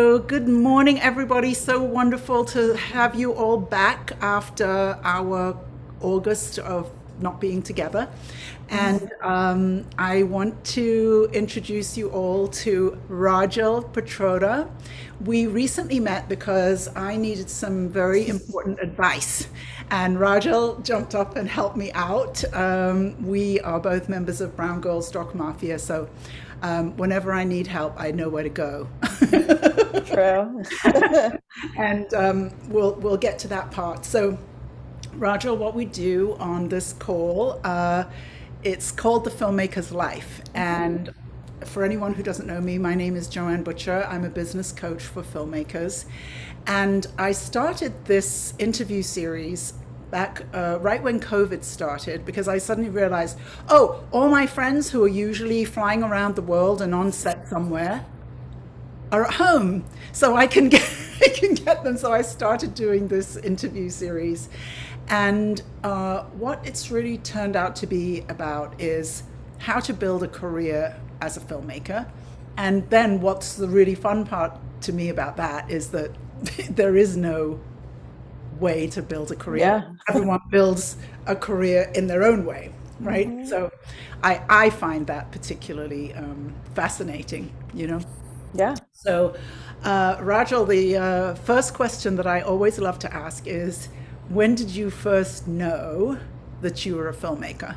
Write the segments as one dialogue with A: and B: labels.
A: So good morning, everybody. So wonderful to have you all back after our August of not being together. And I want to introduce you all to Rajal Pitroda. We recently met because I needed some very important advice. And Rajal jumped up and helped me out. We are both members of Brown Girls Doc Mafia, so whenever I need help, I know where to go.
B: True.
A: And we'll get to that part. So, Rajal, what we do on this call, it's called the Filmmaker's Life. And for anyone who doesn't know me, my name is Joanne Butcher. I'm a business coach for filmmakers. And I started this interview series back right when COVID started because I suddenly realized, oh, all my friends who are usually flying around the world and on set somewhere are at home, so I can get I can get them. So I started doing this interview series, and what it's really turned out to be about is how to build a career as a filmmaker. And then what's the really fun part to me about that is that there is no way to build a career.
B: Yeah.
A: Everyone builds a career in their own way, right?
B: hmm
A: So I find that particularly fascinating, you know.
B: Yeah.
A: So, Rajal, the first question that I always love to ask is, when did you first know that you were a filmmaker?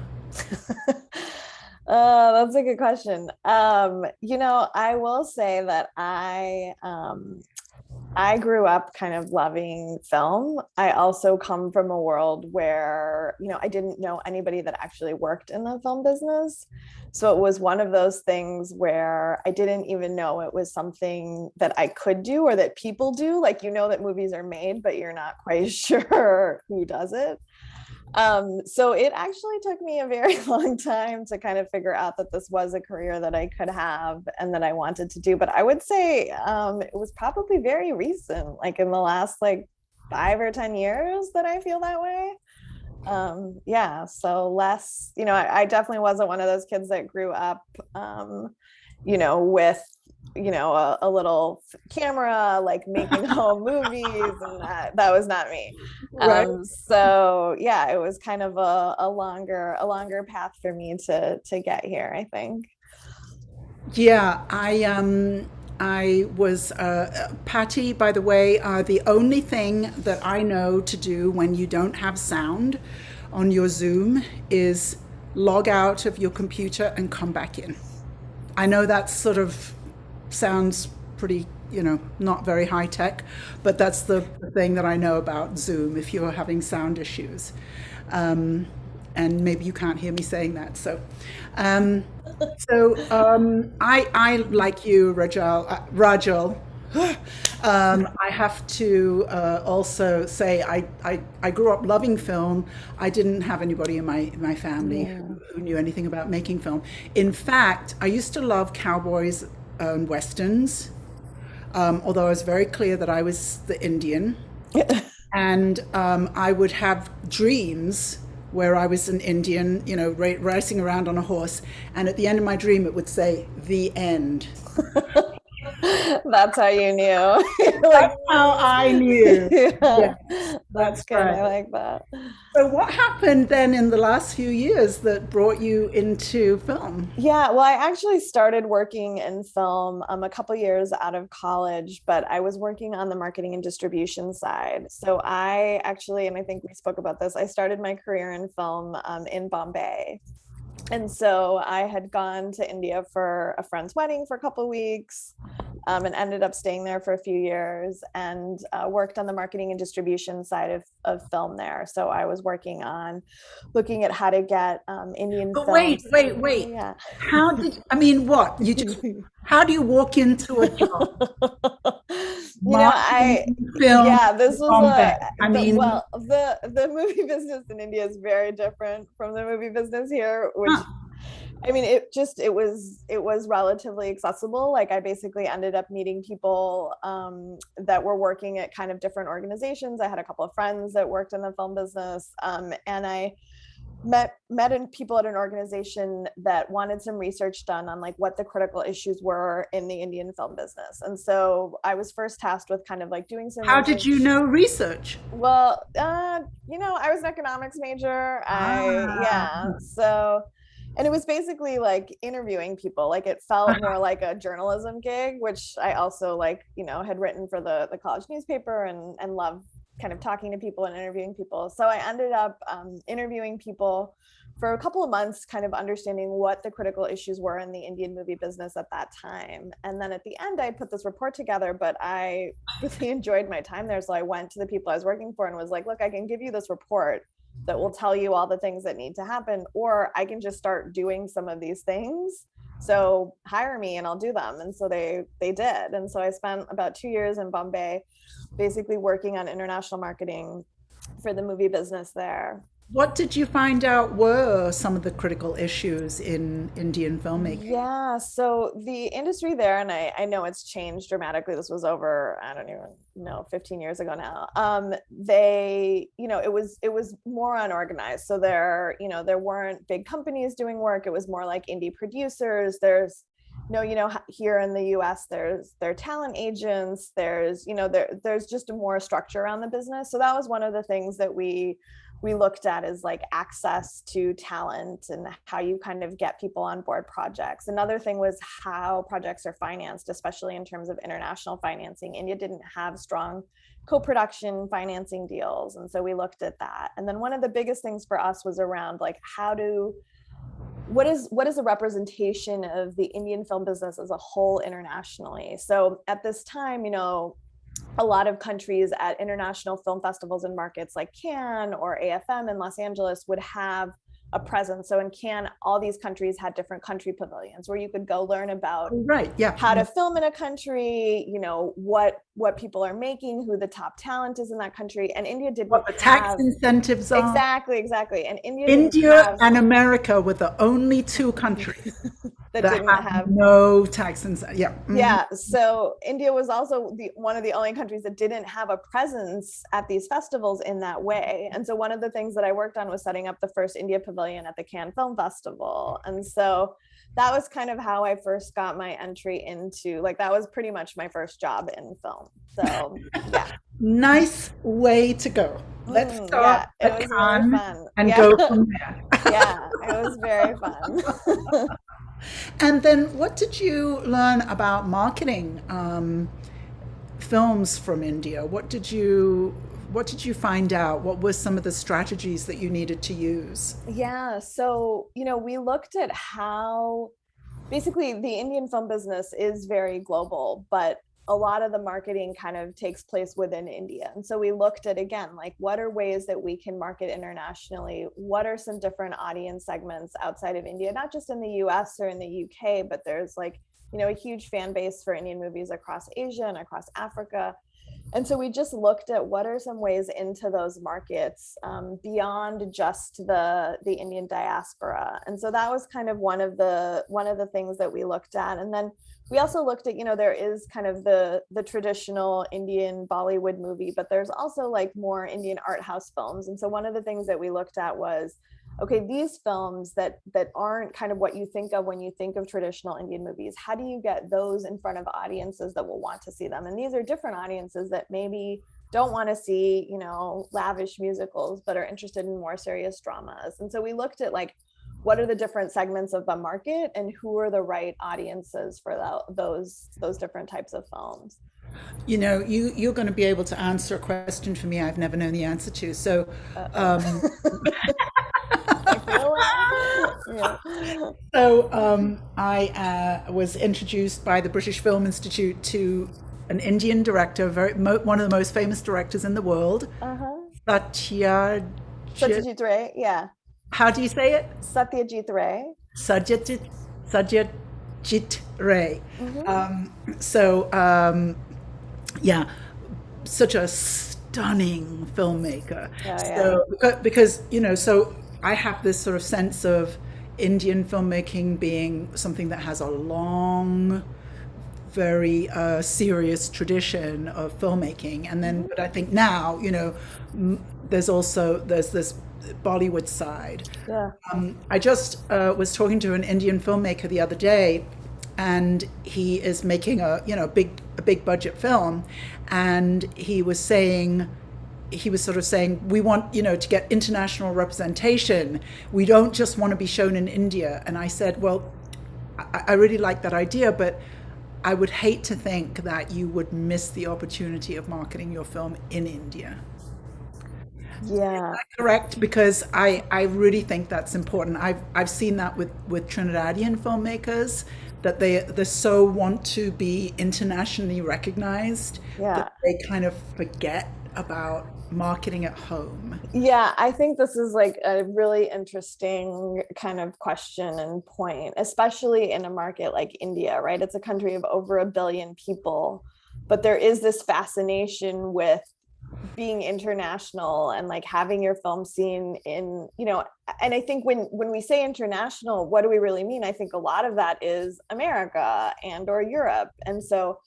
B: That's a good question. I will say that I grew up kind of loving film. I also come from a world where, I didn't know anybody that actually worked in the film business. So it was one of those things where I didn't even know it was something that I could do or that people do. Like, that movies are made, but you're not quite sure who does it. So it actually took me a very long time to kind of figure out that this was a career that I could have and that I wanted to do. But I would say it was probably very recent, like in the last like 5 or 10 years that I feel that way. Yeah, so less, I definitely wasn't one of those kids that grew up, with a little camera, like making home movies, and that was not me.
A: Right.
B: So yeah, it was kind of a longer path for me to get here, I think.
A: Yeah, I was Patty. By the way, the only thing that I know to do when you don't have sound on your Zoom is log out of your computer and come back in. I know that sort of sounds pretty, not very high tech, but that's the thing that I know about Zoom if you're having sound issues. Um, and maybe you can't hear me saying that. Um, I like you, Rajal. I have to also say I grew up loving film. I didn't have anybody in my family
B: Yeah.
A: who knew anything about making film. In fact, I used to love cowboys and westerns, although I was very clear that I was the Indian. And I would have dreams where I was an Indian, racing around on a horse. And at the end of my dream, it would say, the end.
B: That's how you knew. You're like,
A: That's how I knew.
B: yeah,
A: Yes,
B: that's
A: that's
B: good.
A: right.
B: I like that.
A: So, what happened then in the last few years that brought you into film?
B: Yeah, well, I actually started working in film a couple years out of college, but I was working on the marketing and distribution side. So I actually, and I think we spoke about this, I started my career in film in Bombay. And so I had gone to India for a friend's wedding for a couple of weeks, and ended up staying there for a few years and worked on the marketing and distribution side of film there. So I was working on looking at how to get Indian
A: But wait,
B: films.
A: wait,
B: Oh,
A: wait.
B: yeah.
A: I mean, what? How do you walk into a job? Marketing
B: I
A: film
B: yeah, this
A: in
B: was
A: Bombay. I
B: the
A: mean,
B: well, the movie business in India is very different from the movie business here,
A: huh.
B: which I mean, it was relatively accessible. Like I basically ended up meeting people that were working at kind of different organizations. I had a couple of friends that worked in the film business, and I people at an organization that wanted some research done on like what the critical issues were in the Indian film business. And so I was first tasked with kind of like doing some
A: How did you
B: research.
A: know research?
B: Well, I was an economics major.
A: Ah,
B: So, and it was basically like interviewing people. Like it felt more like a journalism gig, which I also like, had written for the college newspaper and love kind of talking to people and interviewing people. So I ended up interviewing people for a couple of months, kind of understanding what the critical issues were in the Indian movie business at that time. And then at the end, I put this report together, but I really enjoyed my time there. So I went to the people I was working for and was like, look, I can give you this report that will tell you all the things that need to happen, or I can just start doing some of these things. So hire me and I'll do them. And so they did. And so I spent about 2 years in Bombay, basically working on international marketing for the movie business there.
A: what did you find out were some of the critical issues in Indian filmmaking?
B: Yeah, so the industry there, and I know it's changed dramatically. This was over, I don't even know, 15 years ago now. It was more unorganized. So there weren't big companies doing work. It was more like indie producers. There's no, here in the US, there are talent agents. There's just a more structure around the business. So that was one of the things that we looked at is like access to talent and how you kind of get people on board projects. Another thing was how projects are financed, especially in terms of international financing. India didn't have strong co-production financing deals. And so we looked at that. And then one of the biggest things for us was around like what is the representation of the Indian film business as a whole internationally? So at this time, a lot of countries at international film festivals and markets like Cannes or AFM in Los Angeles would have a presence. So in Cannes, all these countries had different country pavilions where you could go learn about
A: Right, yeah.
B: how to film in a country, what people are making, who the top talent is in that country. And India didn't
A: What the tax
B: have
A: incentives are.
B: exactly. And India didn't
A: India
B: have
A: and America were the only two countries
B: that
A: that
B: didn't
A: have
B: have
A: no tax incentives. Yeah.
B: Yeah, so India was also one of the only countries that didn't have a presence at these festivals in that way. And so one of the things that I worked on was setting up the first India pavilion at the Cannes Film Festival. And so that was kind of how I first got my entry into, like, that was pretty much my first job in film. So yeah.
A: Nice way to go. Let's start
B: Yeah, it
A: at
B: was really
A: Cannes
B: fun.
A: and
B: Yeah.
A: go from there.
B: Yeah, it was very fun.
A: And then what did you learn about marketing films from India? What did you find out? What were some of the strategies that you needed to use?
B: Yeah, so, we looked at how basically the Indian film business is very global, but a lot of the marketing kind of takes place within India. And so we looked at, again, like what are ways that we can market internationally? What are some different audience segments outside of India, not just in the US or in the UK, but there's like, a huge fan base for Indian movies across Asia and across Africa. And so we just looked at what are some ways into those markets beyond just the Indian diaspora. And so that was kind of one of the things that we looked at. And then we also looked at, there is kind of the traditional Indian Bollywood movie, but there's also like more Indian art house films. And so one of the things that we looked at was, okay, these films that aren't kind of what you think of when you think of traditional Indian movies, how do you get those in front of audiences that will want to see them? And these are different audiences that maybe don't want to see, lavish musicals, but are interested in more serious dramas. And so we looked at like, what are the different segments of the market and who are the right audiences for those different types of films?
A: You're going to be able to answer a question for me I've never known the answer to. So,
B: Yeah.
A: I was introduced by the British Film Institute to an Indian director, one of the most famous directors in the world,
B: Uh-huh.
A: Satyajit.
B: Satyajit Ray, yeah.
A: How do you say it?
B: Satyajit Ray.
A: Satyajit Ray.
B: Mm-hmm.
A: Yeah, such a stunning filmmaker.
B: Oh, yeah.
A: So because so I have this sort of sense of Indian filmmaking being something that has a long, very serious tradition of filmmaking, and then but I think now there's this Bollywood side.
B: Yeah.
A: I just was talking to an Indian filmmaker the other day, and he is making a big budget film, and he was sort of saying, we want, to get international representation. We don't just want to be shown in India. And I said, well, I really like that idea, but I would hate to think that you would miss the opportunity of marketing your film in India.
B: Yeah.
A: Correct, because I really think that's important. I've seen that with Trinidadian filmmakers, that they so want to be internationally recognized
B: Yeah.
A: that they kind of forget about marketing at home.
B: Yeah, I think this is like a really interesting kind of question and point, especially in a market like India, right? It's a country of over 1 billion people, but there is this fascination with being international and like having your film seen in, and I think when we say international, what do we really mean? I think a lot of that is America and or Europe. And so,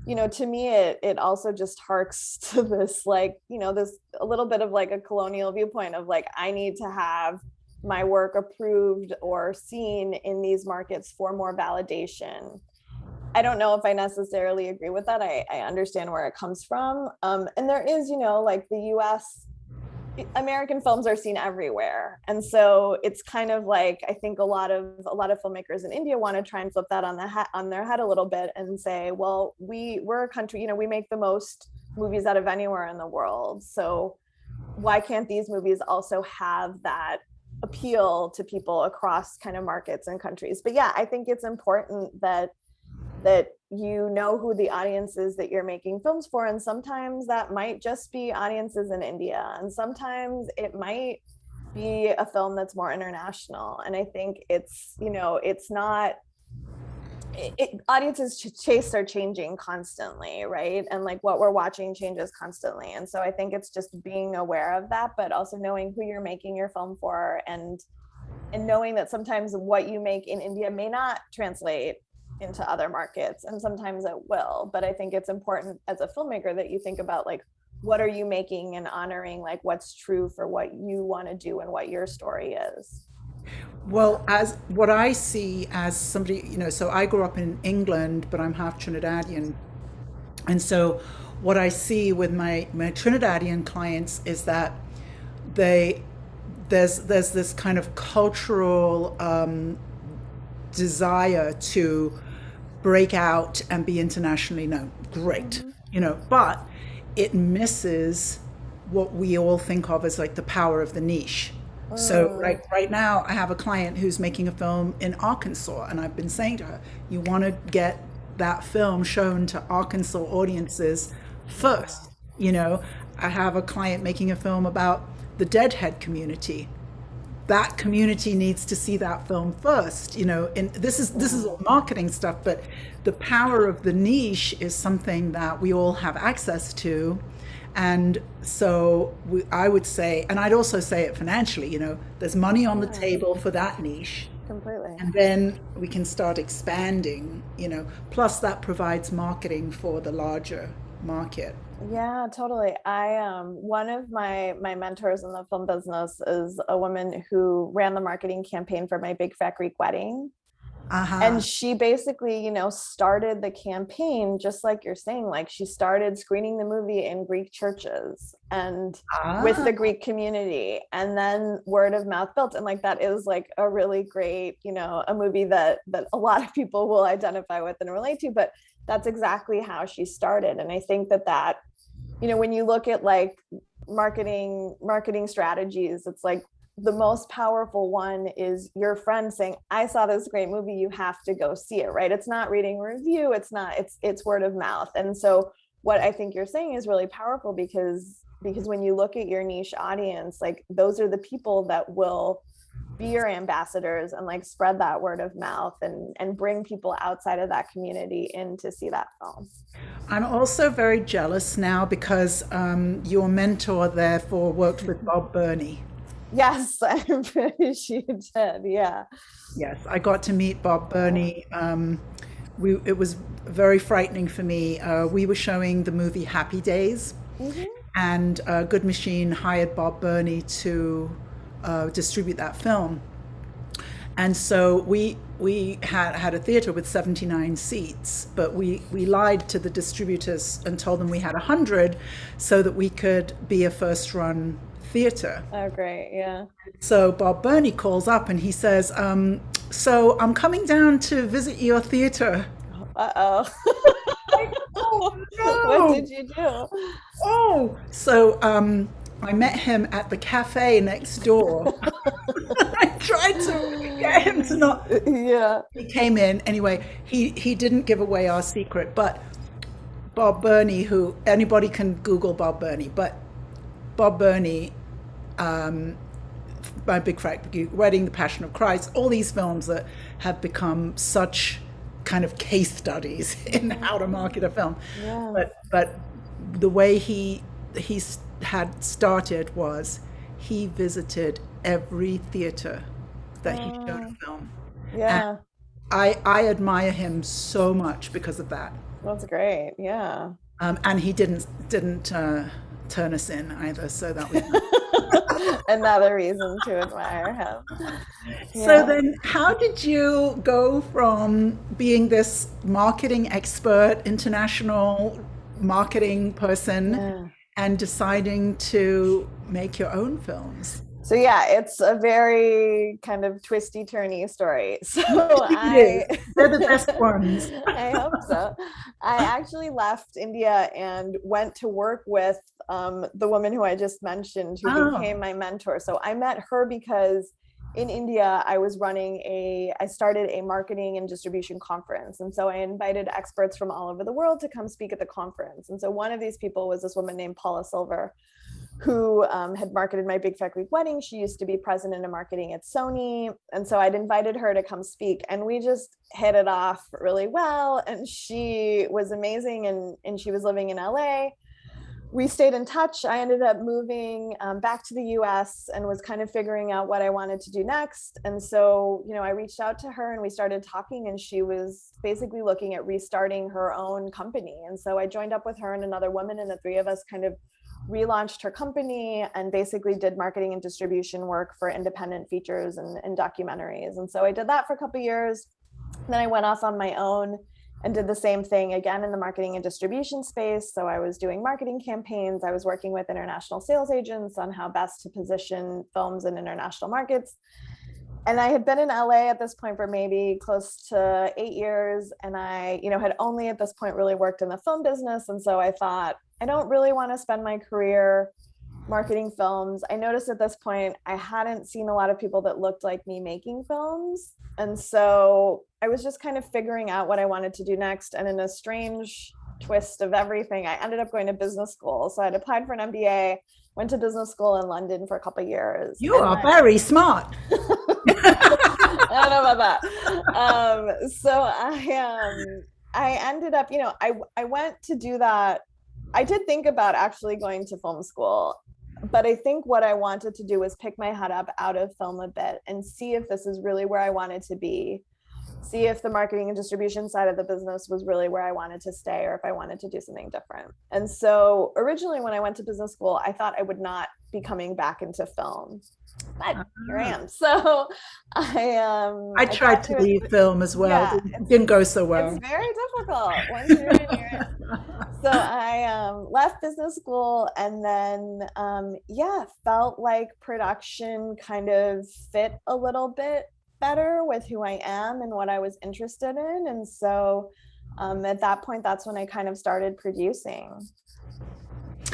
B: to me, it also just harks to this, like, this a little bit of like a colonial viewpoint of like, I need to have my work approved or seen in these markets for more validation. I don't know if I necessarily agree with that. I understand where it comes from. And there is, like the US, American films are seen everywhere. And so it's kind of like, I think a lot of filmmakers in India want to try and flip that on their head a little bit and say, well, we're a country, we make the most movies out of anywhere in the world. So why can't these movies also have that appeal to people across kind of markets and countries? But yeah, I think it's important that you know who the audience is that you're making films for. And sometimes that might just be audiences in India. And sometimes it might be a film that's more international. And I think it's, it's not, audiences tastes are changing constantly, right? And like what we're watching changes constantly. And so I think it's just being aware of that, but also knowing who you're making your film for, and knowing that sometimes what you make in India may not translate into other markets, and sometimes it will. But I think it's important as a filmmaker that you think about like, what are you making, and honoring like what's true for what you want to do and what your story is.
A: Well, as what I see as somebody, so I grew up in England, but I'm half Trinidadian. And so what I see with my Trinidadian clients is that they there's this kind of cultural desire to break out and be internationally known. Great,
B: Mm-hmm.
A: But it misses what we all think of as like the power of the niche. So right now I have a client who's making a film in Arkansas, and I've been saying to her, you want to get that film shown to Arkansas audiences first. I have a client making a film about the deadhead community. That community needs to see that film first. And this is all marketing stuff, but the power of the niche is something that we all have access to. And so I would say, and I'd also say it financially, there's money on the table for that niche.
B: Completely.
A: And then we can start expanding, plus that provides marketing for the larger market.
B: Yeah, totally. I one of my mentors in the film business is a woman who ran the marketing campaign for my Big Fat Greek Wedding.
A: Uh-huh.
B: And she basically, started the campaign just like you're saying. Like, she started screening the movie in Greek churches and with
A: Ah.
B: the Greek community, and then word of mouth built. And like, that is like a really great, a movie that a lot of people will identify with and relate to. But that's exactly how she started. And I think that when you look at like marketing strategies, it's like the most powerful one is your friend saying, I saw this great movie, you have to go see it, right? It's not reading a review, it's word of mouth. And so what I think you're saying is really powerful, because when you look at your niche audience, like, those are the people that will be your ambassadors and like spread that word of mouth and bring people outside of that community in to see that film.
A: I'm also very jealous now because your mentor, therefore, worked with Bob Burney.
B: Yes, I'm pretty sure you did. Yeah.
A: Yes, I got to meet Bob Burney. It was very frightening for me. We were showing the movie Happy Days,
B: Mm-hmm.
A: and Good Machine hired Bob Burney to distribute that film. And so we had a theater with 79 seats, but we lied to the distributors and told them we had 100 so that we could be a first run theater.
B: Oh, great. Yeah.
A: So Bob Burney calls up and he says, so I'm coming down to visit your theater.
B: Uh-oh.
A: Oh
B: What
A: no!
B: did you do?
A: Oh, so I met him at the cafe next door. I tried to get him to not.
B: Yeah.
A: He came in anyway. He didn't give away our secret, but Bob Burney, who anybody can Google Bob Burney, but Bob Burney, My Big Fat Wedding, The Passion of Christ, all these films that have become such kind of case studies in how to market a film.
B: Yeah.
A: But the way he had started was he visited every theater that he showed a film. And
B: Yeah.
A: I admire him so much because of that.
B: That's great. Yeah.
A: And he didn't turn us in either, so that was.
B: Another reason to admire him.
A: So
B: Yeah.
A: then, how did you go from being this marketing expert, international marketing person,
B: Yeah.
A: and deciding to make your own films?
B: So yeah, it's a very kind of twisty turny story. So
A: It is. They're the best ones.
B: I hope so. I actually left India and went to work with the woman who I just mentioned, who
A: Oh.
B: became my mentor. So I met her because in India, I started a marketing and distribution conference. And so I invited experts from all over the world to come speak at the conference. And so one of these people was this woman named Paula Silver, who had marketed My Big Fat Greek Wedding. She used to be president of marketing at Sony. And so I'd invited her to come speak, and we just hit it off really well. And she was amazing, and she was living in LA. We stayed in touch. I ended up moving back to the US and was kind of figuring out what I wanted to do next. And so, I reached out to her and we started talking, and she was basically looking at restarting her own company. And so I joined up with her and another woman, and the three of us kind of relaunched her company and basically did marketing and distribution work for independent features and documentaries. And so I did that for a couple of years. Then I went off on my own and did the same thing again in the marketing and distribution space. So I was doing marketing campaigns. I was working with international sales agents on how best to position films in international markets. And I had been in LA at this point for maybe close to 8 years. And I, had only at this point really worked in the film business. And so I thought, I don't really want to spend my career marketing films. I noticed at this point, I hadn't seen a lot of people that looked like me making films. And so I was just kind of figuring out what I wanted to do next. And in a strange twist of everything, I ended up going to business school. So I'd applied for an MBA, went to business school in London for a couple of years.
A: You are very smart.
B: I don't know about that. So I ended up, I went to do that. I did think about actually going to film school, but I think what I wanted to do was pick my head up out of film a bit and see if this is really where I wanted to be. See if the marketing and distribution side of the business was really where I wanted to stay, or if I wanted to do something different. And so originally when I went to business school, I thought I would not be coming back into film, but here I am. So I
A: tried to leave film as well.
B: Yeah,
A: It didn't go so well.
B: It's very difficult once you're in here. So I left business school, and then felt like production kind of fit a little bit better with who I am and what I was interested in. And so at that point, that's when I kind of started producing.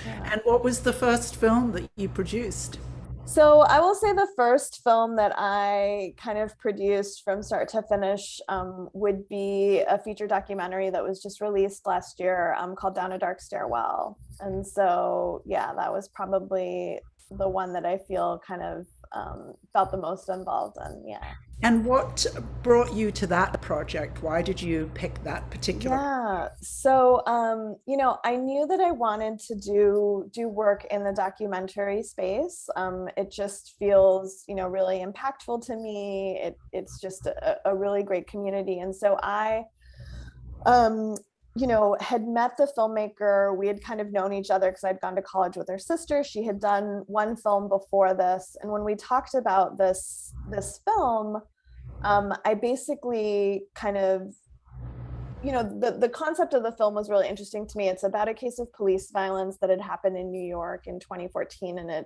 B: Yeah.
A: And what was the first film that you produced?
B: So I will say the first film that I kind of produced from start to finish would be a feature documentary that was just released last year called Down a Dark Stairwell. And so, that was probably the one that I feel kind of felt the most involved in. Yeah.
A: And what brought you to that project? Why did you pick that particular?
B: Yeah. So, I knew that I wanted to do work in the documentary space. It just feels, really impactful to me. It's just a really great community. And so I had met the filmmaker. We had kind of known each other because I'd gone to college with her sister. She had done one film before this. And when we talked about this film, I basically kind of, the concept of the film was really interesting to me. It's about a case of police violence that had happened in New York in 2014. And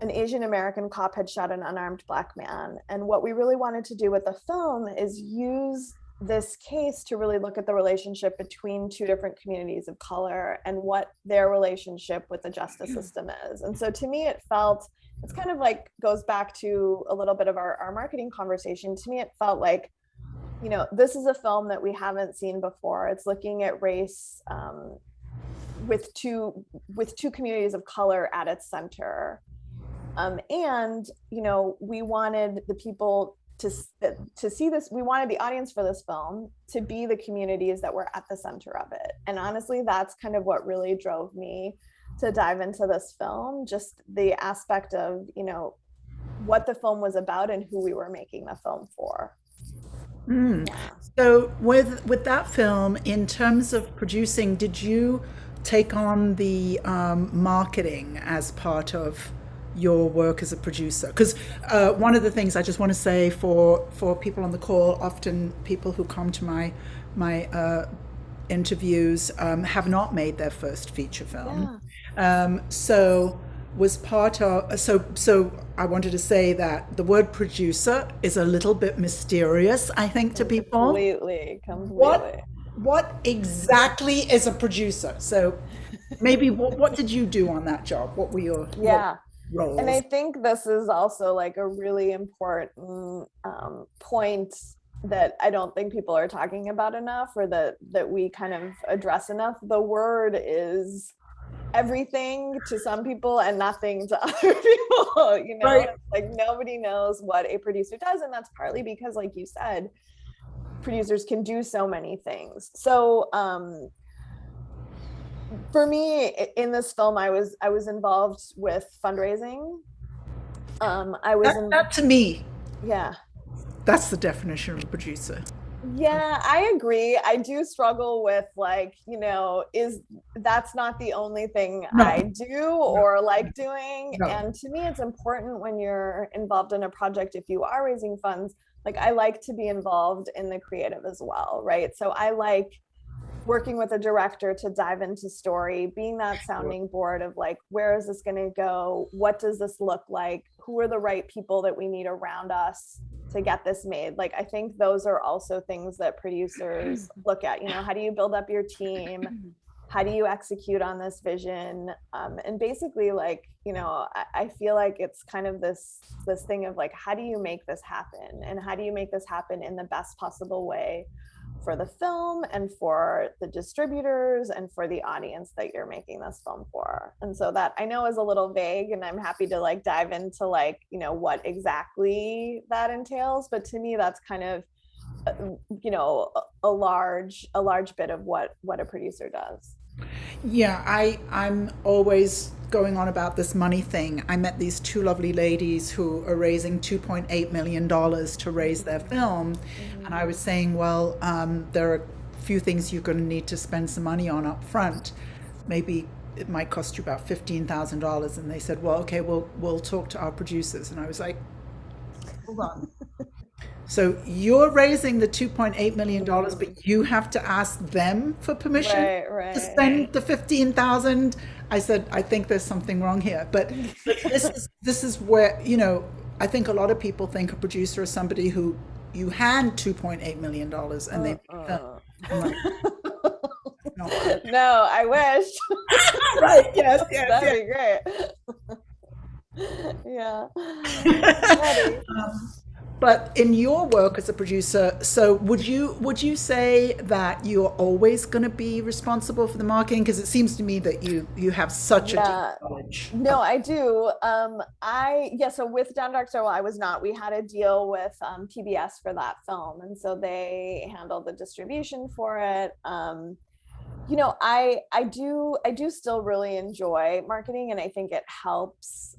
B: an Asian American cop had shot an unarmed Black man. And what we really wanted to do with the film is use this case to really look at the relationship between two different communities of color and what their relationship with the justice system is. And so to me, it's kind of like goes back to a little bit of our marketing conversation. To me, it felt like, this is a film that we haven't seen before. It's looking at race with two communities of color at its center. And, we wanted the people to see this. We wanted the audience for this film to be the communities that were at the center of it. And honestly, that's kind of what really drove me to dive into this film, just the aspect of, what the film was about and who we were making the film for.
A: Mm.
B: Yeah.
A: So with that film, in terms of producing, did you take on the marketing as part of your work as a producer? Because one of the things I just want to say for people on the call, often people who come to my interviews have not made their first feature film. So was part of so I wanted to say that the word producer is a little bit mysterious, I think, to people.
B: Completely.
A: What exactly is a producer? So maybe what did you do on that job? What were your roles?
B: And I think this is also like a really important point that I don't think people are talking about enough, or that we kind of address enough. The word is everything to some people and nothing to other people.
A: Right.
B: Like nobody knows what a producer does, and that's partly because, like you said, producers can do so many things. So for me in this film, I was involved with fundraising.
A: That to me,
B: yeah,
A: that's the definition of a producer.
B: yeah, I agree. I do struggle with, like, that's not the only thing I do or like doing. And to me, it's important when you're involved in a project, if you are raising funds, like I like to be involved in the creative as well, right? So I like working with a director to dive into story, being that sounding board of like, where is this going to go? What does this look like? Who are the right people that we need around us to get this made? Like, I think those are also things that producers look at. How do you build up your team? How do you execute on this vision? And basically, like, I feel like it's kind of this thing of like, how do you make this happen? And how do you make this happen in the best possible way for the film and for the distributors and for the audience that you're making this film for? And so that I know is a little vague, and I'm happy to like dive into like, what exactly that entails. But to me, that's kind of, a large bit of what a producer does.
A: Yeah, I'm always going on about this money thing. I met these two lovely ladies who are raising $2.8 million to raise their film. And I was saying, well, there are a few things you're going to need to spend some money on up front. Maybe it might cost you about $15,000. And they said, well, okay, we'll talk to our producers. And I was like, hold on. So you're raising the $2.8 million, but you have to ask them for permission to spend the $15,000. I said, I think there's something wrong here. But this is where, I think a lot of people think a producer is somebody who you hand $2.8 million and they I'm like,
B: no, I wish.
A: Right, yes,
B: That'd be great. Yeah.
A: But in your work as a producer, so would you say that you're always going to be responsible for the marketing? Because it seems to me that you have such a deep knowledge.
B: No, I do. So with Down Dark Star, well, I was not. We had a deal with PBS for that film, and so they handled the distribution for it. I do still really enjoy marketing, and I think it helps.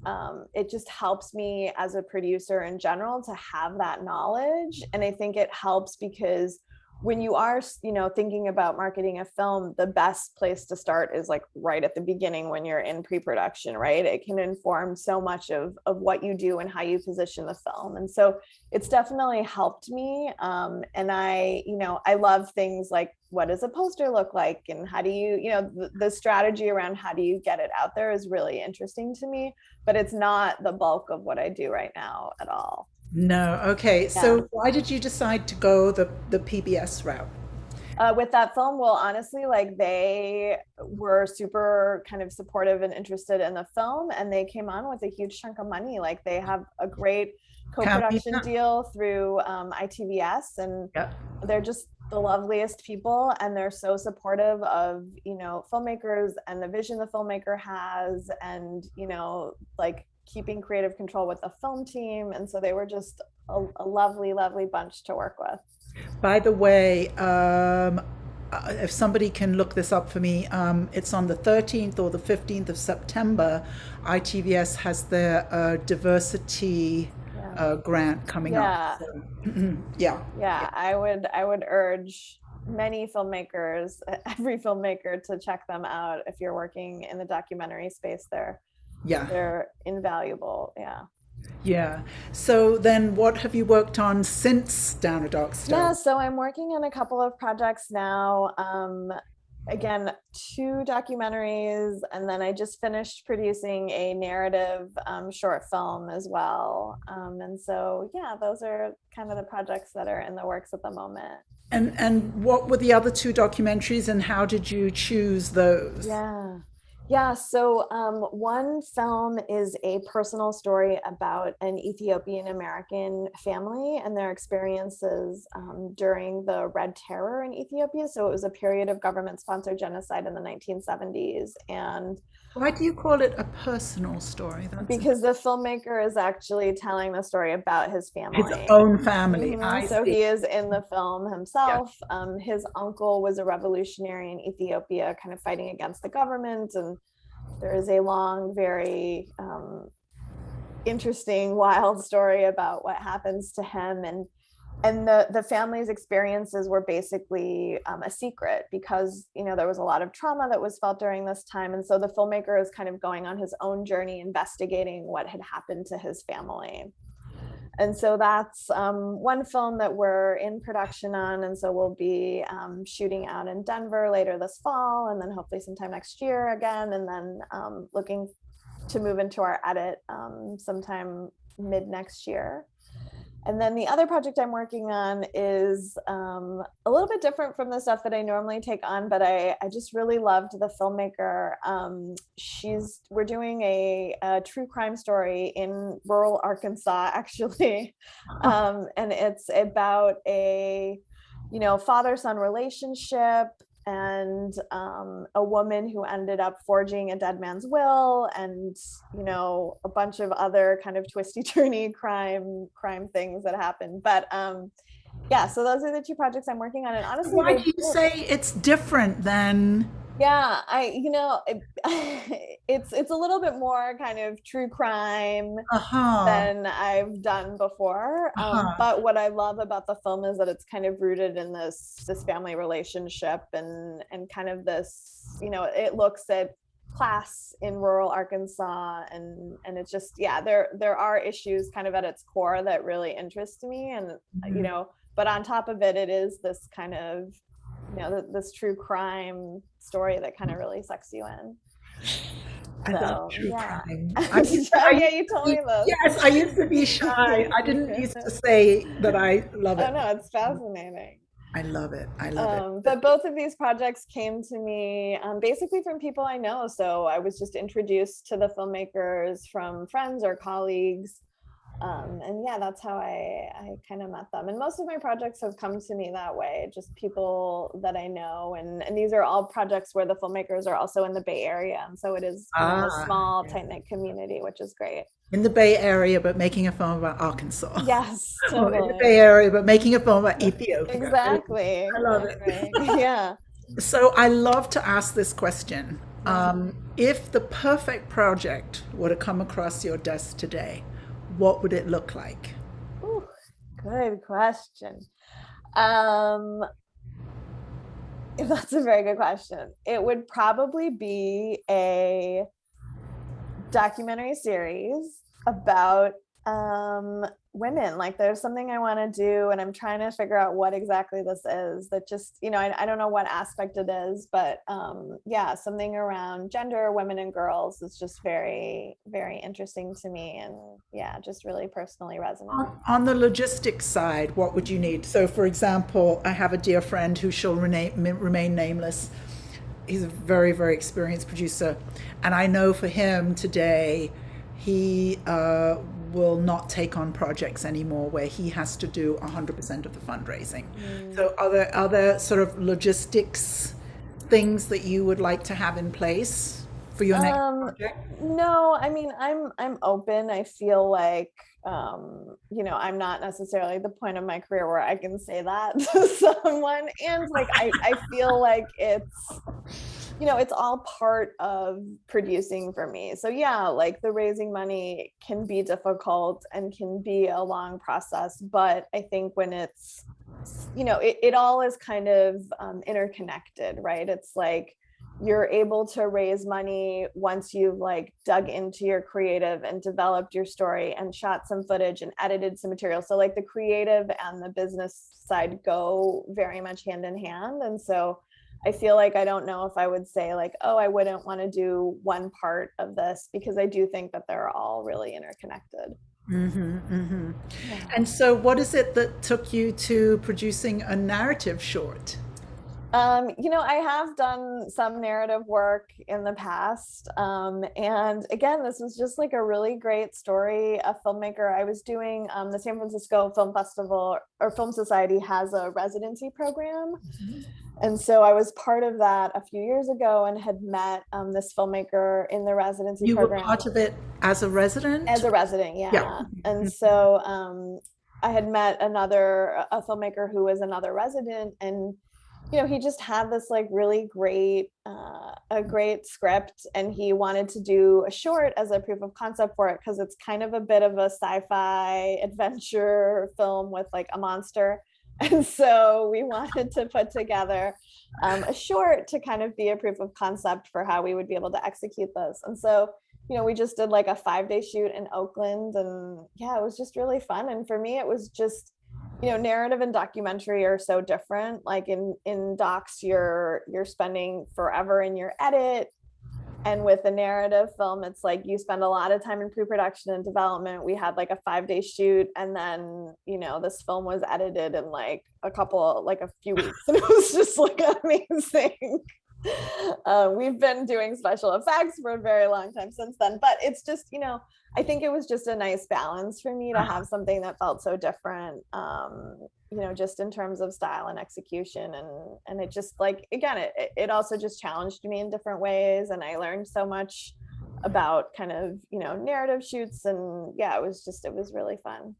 B: It just helps me as a producer in general to have that knowledge. And I think it helps because when you are, thinking about marketing a film, the best place to start is like right at the beginning when you're in pre-production, right? It can inform so much of what you do and how you position the film. And so it's definitely helped me. And I love things like, what does a poster look like? And how do you, the strategy around how do you get it out there is really interesting to me, but it's not the bulk of what I do right now at all.
A: No. Okay.
B: Yeah.
A: So why did you decide to go the PBS route?
B: With that film, well, honestly, like they were super kind of supportive and interested in the film, and they came on with a huge chunk of money. Like they have a great
A: Camping?
B: co-production deal through ITVS, and
A: Yeah.
B: they're just the loveliest people, and they're so supportive of filmmakers and the vision the filmmaker has, and like keeping creative control with the film team. And so they were just a lovely, lovely bunch to work with.
A: By the way, if somebody can look this up for me, it's on the 13th or the 15th of September. ITVS has their diversity
B: Yeah.
A: grant coming up.
B: Yeah.
A: So, yeah.
B: Yeah, I would urge many filmmakers, every filmmaker, to check them out if you're working in the documentary space. They're
A: Yeah.
B: they're invaluable. Yeah.
A: Yeah. So then what have you worked on since Down a Dark
B: Yeah,
A: Stone?
B: so I'm working on a couple of projects now. Again, two documentaries, and then I just finished producing a narrative short film as well. And so, yeah, those are kind of the projects that are in the works at the moment.
A: And what were the other two documentaries and how did you choose those?
B: Yeah. Yeah. So one film is a personal story about an Ethiopian American family and their experiences during the Red Terror in Ethiopia. So it was a period of government sponsored genocide in the 1970s. And
A: Why do you call it a personal story?
B: because the filmmaker is actually telling the story about his
A: His
B: family.
A: own family. I
B: So
A: see.
B: he is in the film
A: Yeah.
B: himself. His uncle was a revolutionary in Ethiopia, kind of fighting against the government. And there is a long, very interesting, wild story about what happens to him. And the family's experiences were basically a secret because there was a lot of trauma that was felt during this time. And so the filmmaker is kind of going on his own journey investigating what had happened to his family. And so that's one film that we're in production on. And so we'll be shooting out in Denver later this fall, and then hopefully sometime next year again. And then looking to move into our edit sometime mid next year. And then the other project I'm working on is a little bit different from the stuff that I normally take on, but I just really loved the filmmaker. We're doing a true crime story in rural Arkansas, actually. And it's about a, father-son relationship and a woman who ended up forging a dead man's will, and a bunch of other kind of twisty turny crime things that happen. But yeah, so those are the two projects I'm working on, and honestly
A: Why do you say it's different than?
B: yeah, it's a little bit more kind of true crime
A: Uh-huh.
B: than I've done before.
A: Uh-huh.
B: But what I love about the film is that it's kind of rooted in this family relationship, and kind of this, it looks at class in rural Arkansas, and it's just, yeah, there are issues kind of at its core that really interest me. And
A: Mhm.
B: but on top of it, it is this kind of this true crime story that kind of really sucks you in.
A: I love
B: So
A: true
B: yeah.
A: crime.
B: Oh yeah, you told me this.
A: Yes, I used to be shy. I didn't used to say that I love
B: Oh
A: it.
B: no, it's fascinating.
A: I love it. I love it.
B: But both of these projects came to me basically from people I know. So I was just introduced to the filmmakers from friends or colleagues. And yeah, that's how I kind of met them. And most of my projects have come to me that way, just people that I know. And these are all projects where the filmmakers are also in the Bay Area. And so it is, a
A: Ah,
B: small,
A: yeah.
B: tight-knit community, which is great.
A: In the Bay Area, but making a film about Arkansas.
B: Yes,
A: Or in the Bay
B: totally.
A: Area, but making a film about Ethiopia.
B: Exactly,
A: I love it.
B: exactly. Yeah.
A: So I love to ask this question.
B: Yeah.
A: If the perfect project were to come across your desk today, what would it look like?
B: Ooh, good question. Um, That's a very good question. It would probably be a documentary series about women. Like there's something I want to do and I'm trying to figure out what exactly this is, that just, I don't know what aspect it is, but yeah, something around gender, women and girls is just very, very interesting to me, and yeah, just really personally resonant.
A: On the logistics side, what would you need? So, for example, I have a dear friend who shall remain nameless. He's a very, very experienced producer. And I know for him today, he will not take on projects anymore where he has to do 100% of the fundraising. So are there sort of logistics things that you would like to have in place for your next
B: Um,
A: project?
B: no, I mean, I'm open. I feel like, I'm not necessarily at the point of my career where I can say that to someone. And like, I feel like it's all part of producing for me. So yeah, like the raising money can be difficult and can be a long process, but I think when it's, it all is kind of interconnected, right? It's like you're able to raise money once you've like dug into your creative and developed your story and shot some footage and edited some material. So like the creative and the business side go very much hand in hand. And so I feel like I don't know if I would say like, oh, I wouldn't want to do one part of this, because I do think that they're all really interconnected. Yeah.
A: And so, what is it that took you to producing a narrative short?
B: I have done some narrative work in the past. And again, this was just like a really great story. A filmmaker, I was doing the San Francisco Film Festival or Film Society has a residency program. And so I was part of that a few years ago and had met this filmmaker in the residency
A: You were
B: program
A: part of it as a
B: as
A: resident?
B: a resident.
A: Yeah.
B: Yeah. And so I had met a filmmaker who was another resident, and he just had this like really great a great script, and he wanted to do a short as a proof of concept for it, because it's kind of a bit of a sci-fi adventure film with like a monster. And so we wanted to put together a short to kind of be a proof of concept for how we would be able to execute this. And so we just did like a 5-day shoot in Oakland, and yeah, it was just really fun. And for me, it was just, narrative and documentary are so different. Like in docs, you're spending forever in your edit, and with a narrative film, it's like you spend a lot of time in pre-production and development. We had like a 5-day shoot, and then this film was edited in like a few weeks, and it was just like amazing. We've been doing special effects for a very long time since then, but it's just, I think it was just a nice balance for me to have something that felt so different, just in terms of style and execution. And it just like, again, it also just challenged me in different ways. And I learned so much about kind of, narrative shoots, and yeah, it was really fun.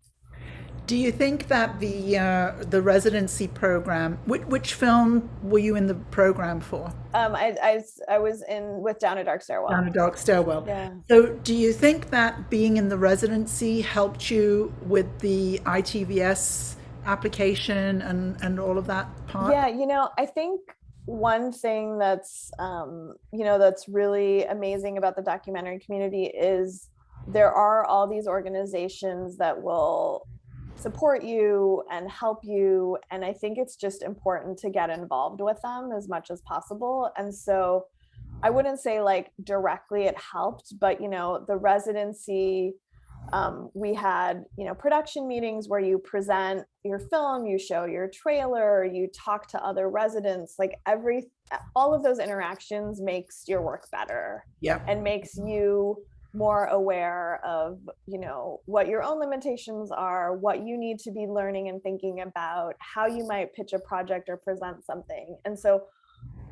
A: Do you think that the residency program, which film were you in the program for?
B: I was in with Down a Dark
A: Down a
B: Stairwell.
A: Dark Stairwell.
B: Yeah.
A: So, do you think that being in the residency helped you with the ITVS application and all of that part?
B: Yeah, I think one thing that's that's really amazing about the documentary community is there are all these organizations that will support you and help you, and I think it's just important to get involved with them as much as possible. And so I wouldn't say like directly it helped, but the residency, we had production meetings where you present your film, you show your trailer, you talk to other residents. Like all of those interactions makes your work better.
A: Yeah.
B: And makes you more aware of what your own limitations are, what you need to be learning and thinking about, how you might pitch a project or present something. And so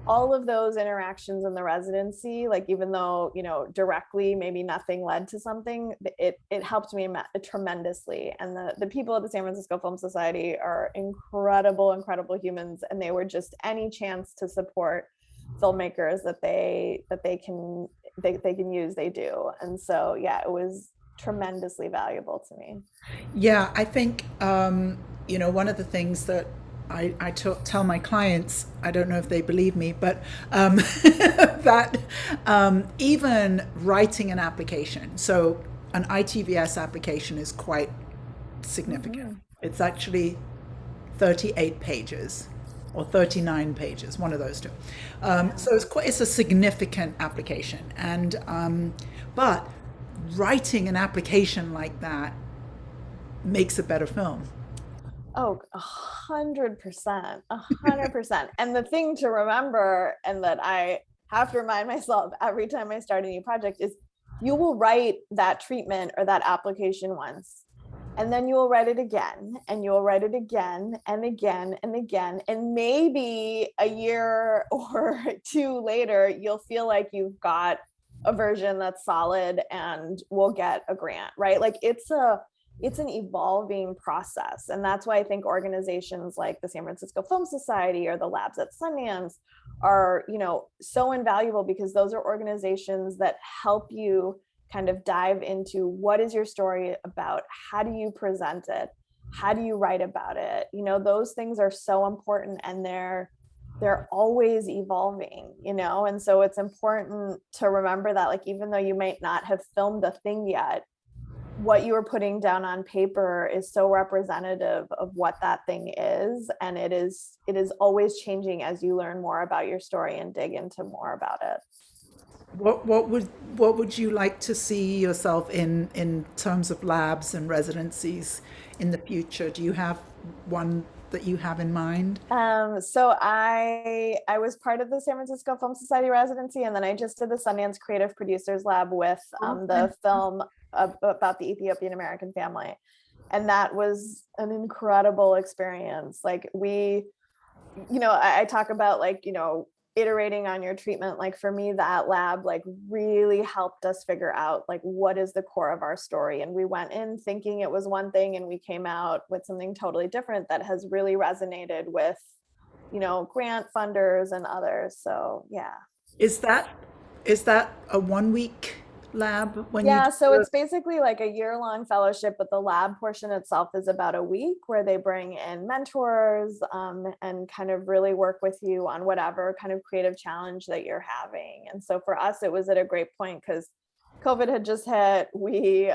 B: all of those interactions in the residency, like even though directly maybe nothing led to something, it helped me tremendously. And the people at the San Francisco Film Society are incredible humans, and they were just any chance to support filmmakers that they can use, they do. And so yeah, it was tremendously valuable to me.
A: Yeah, I think one of the things that tell my clients, I don't know if they believe me, but that even writing an application, so an ITVS application is quite significant.
B: Mhm.
A: It's actually 38 pages or 39 pages, one of those two. So it's a significant application. And but writing an application like that makes a better film.
B: Oh, 100%, 100%. And the thing to remember, and that I have to remind myself every time I start a new project, is you will write that treatment or that application once, and then you will write it again, and you will write it again and again and again. And maybe a year or two later, you'll feel like you've got a version that's solid and will get a grant, right? Like it's an evolving process. And that's why I think organizations like the San Francisco Film Society or the labs at Sundance are, so invaluable, because those are organizations that help you kind of dive into what is your story about, how do you present it, how do you write about it. Those things are so important, and they're always evolving, and so it's important to remember that, like, even though you might not have filmed a thing yet, what you are putting down on paper is so representative of what that thing is, and it is always changing as you learn more about your story and dig into more about it.
A: What would you like to see yourself in terms of labs and residencies in the future? Do you have one that you have in mind?
B: So I was part of the San Francisco Film Society residency, and then I just did the Sundance Creative Producers Lab with the film about the Ethiopian American family, and that was an incredible experience. Like I talk about, like, iterating on your treatment. Like, for me, that lab like really helped us figure out, like, what is the core of our story. And we went in thinking it was one thing, and we came out with something totally different that has really resonated with, grant funders and others. So yeah.
A: Is that is that a 1 week lab when you
B: Yeah,
A: do
B: so
A: the,
B: it's basically like a year-long fellowship, but the lab portion itself is about a week, where they bring in mentors, and kind of really work with you on whatever kind of creative challenge that you're having. And so for us, it was at a great point, because COVID had just hit. We,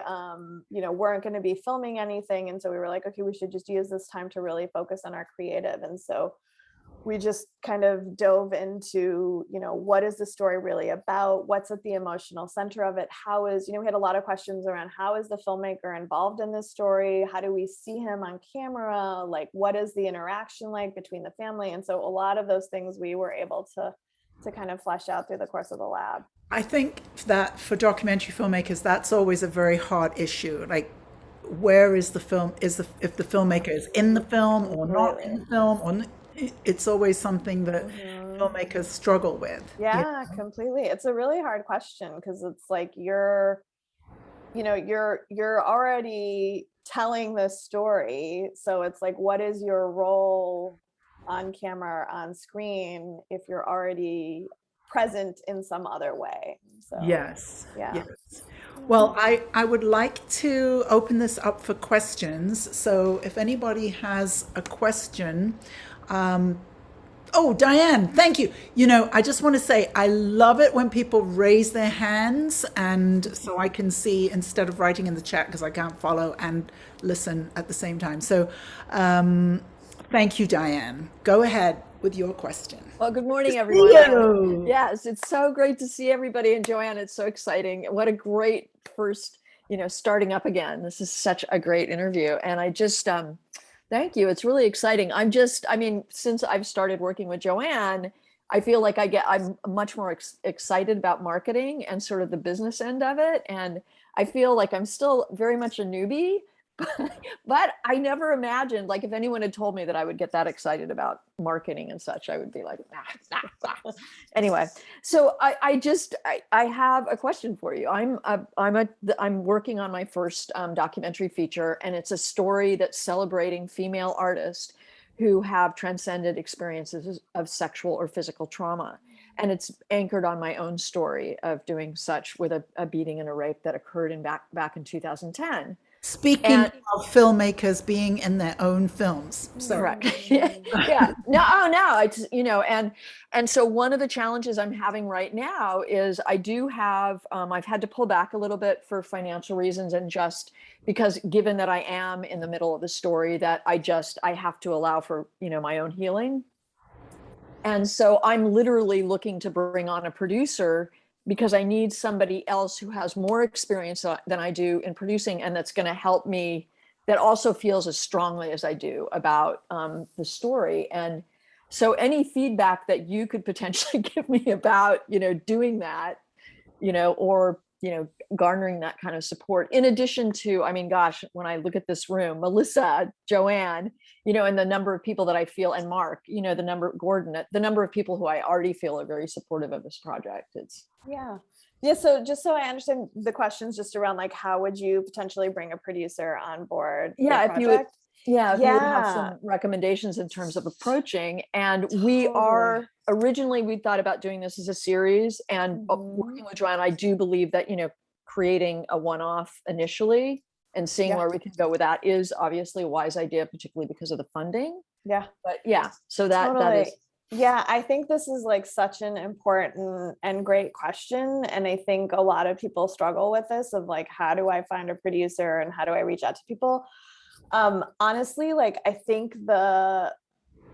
B: weren't going to be filming anything, and so we were like, okay, we should just use this time to really focus on our creative. And so we just kind of dove into, what is the story really about? What's at the emotional center of it? How is, we had a lot of questions around, how is the filmmaker involved in this story? How do we see him on camera? Like, what is the interaction like between the family? And so a lot of those things we were able to kind of flesh out through the course of the lab.
A: I think that for documentary filmmakers, that's always a very hard issue. Like, where is the film? Is the if the filmmaker is in the film or not in
B: Completely.
A: the film? It's always something that
B: Hmm.
A: filmmakers struggle with. Yeah.
B: Yeah, completely. It's a really hard question, because it's like you're already telling this story, so it's like, what is your role on camera, on screen, if you're already present in some other way? So
A: Yes.
B: yeah.
A: Yes. Well, I would like to open this up for questions. So if anybody has a question, um, oh, Diane, thank you. I just want to say I love it when people raise their hands, and so I can see instead of writing in the chat, because I can't follow and listen at the same time. So thank you, Diane. Go ahead with your question.
C: Well, good morning, everyone.
A: Theo.
C: Yes, it's so great to see everybody. And Joanne, it's so exciting. What a great first, starting up again. This is such a great interview. And I just, thank you. It's really exciting. Since I've started working with Joanne, I feel like I'm much more excited about marketing and sort of the business end of it. And I feel like I'm still very much a newbie, but I never imagined, like, if anyone had told me that I would get that excited about marketing and such, I would be like, Anyway, so I have a question for you. I'm working on my first documentary feature, and it's a story that's celebrating female artists who have transcended experiences of sexual or physical trauma. And it's anchored on my own story of doing such with a beating and a rape that occurred back in 2010.
A: Speaking
C: And
A: of filmmakers being in their own films. So
C: correct. Yeah. No, oh no. It's, and so one of the challenges I'm having right now is I do have, I've had to pull back a little bit for financial reasons, and just because given that I am in the middle of the story, that I have to allow for, my own healing. And so I'm literally looking to bring on a producer because I need somebody else who has more experience than I do in producing, and that's going to help me, that also feels as strongly as I do about the story. And so any feedback that you could potentially give me about, doing that, or, garnering that kind of support, in addition to, I mean, gosh, when I look at this room, Melissa, Joanne, and the number of people that I feel, and Mark, Gordon, the number of people who I already feel are very supportive of this project. It's
B: Yeah. So just so I understand the questions, just around like, how would you potentially bring a producer on board the
C: if you would,
B: project?
C: if you would have
B: Yeah,
C: some recommendations in terms of approaching. And
B: totally.
C: originally we thought about doing this as a series, and working with Joanne, I do believe that, creating a one-off initially and seeing
B: Yeah.
C: where we can go with that is obviously a wise idea, particularly because of the funding.
B: Yeah.
C: But yeah, so that
B: Totally.
C: is,
B: Yeah, I think this is like such an important and great question. And I think a lot of people struggle with this, of like, how do I find a producer and how do I reach out to people? Honestly, like, I think